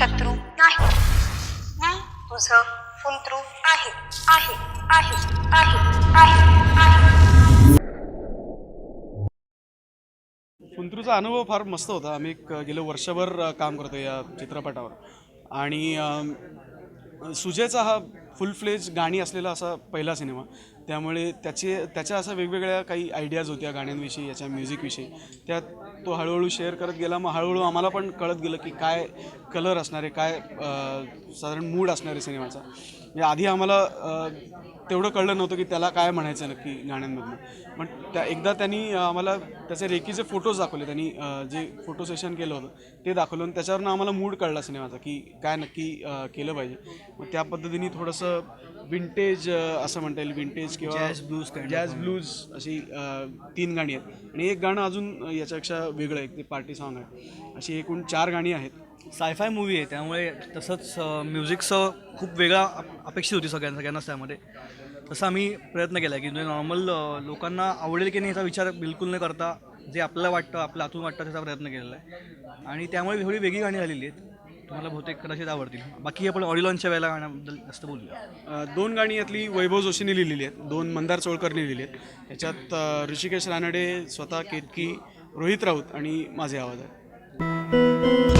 शत्रू नाही. मी तुझं पुंतरू आहे आहे आहे आहे आहे आहे. पुंतरूचा अनुभव फार मस्त होता. आम्ही गेलं वर्षभर काम करतो या चित्रपटावर आणि सुजयचा हा फुल फ्लेज गाणी असलेला असा पहिला सिनेमा, त्यामुळे त्याच्या असा वेगवेगळ्या काही आयडियाज होत्या गाण्यांविषयी, याच्या म्युझिकविषयी. त्यात तो हळूहळू शेअर करत गेला. मग हळूहळू आम्हाला पण कळत गेलं की काय कलर असणार आहे, काय साधारण मूड असणार आहे सिनेमाचा. म्हणजे आधी आम्हाला तेवढं कळलं नव्हतं की त्याला काय म्हणायचं नक्की गाण्यांमधनं. पण एकदा त्यांनी आम्हाला त्याचे रेकीचे फोटोज दाखवले. त्यांनी जे फोटो सेशन केलं होतं ते दाखवलं आणि त्याच्यावरनं आम्हाला मूड कळला सिनेमाचा की काय नक्की केलं पाहिजे. मग त्या पद्धतीने थोडंसं विंटेज असं म्हणता येईल, विंटेज किंवा जॅझ ब्लूज अशी 3 गाणी आहेत आणि एक गाणं अजून याच्यापेक्षा वेगळं आहे, ते पार्टी सॉन्ग आहे. अशी एकूण 4 गाणी आहेत. सायफाय मूवी आहे त्यामुळे तसंच म्युझिकचं खूप वेगळा अपेक्षित होती सगळ्यांनाच त्यामध्ये. तसं आम्ही प्रयत्न केला की म्हणजे नॉर्मल लोकांना आवडेल की नाही याचा विचार बिलकुल न करता जे आपल्याला वाटतं, आपल्या आतून वाटतं त्याचा प्रयत्न केलेला आहे आणि त्यामुळे थोडी वेगळी गाणी झालेली आहेत. तुम्हाला बहुतेक कदाचित आवडतील. बाकी आपण ऑडिओ लॉन्चच्या वेळेला गाण्याबद्दल जास्त बोलूया. 2 गाणी यातली वैभव जोशीने लिहिलेली आहेत, 2 मंदार चोळकरने लिहिली आहेत. याच्यात ऋषिकेश रानडे, स्वतः केतकी, रोहित राऊत आणि माझे आवाज आहेत.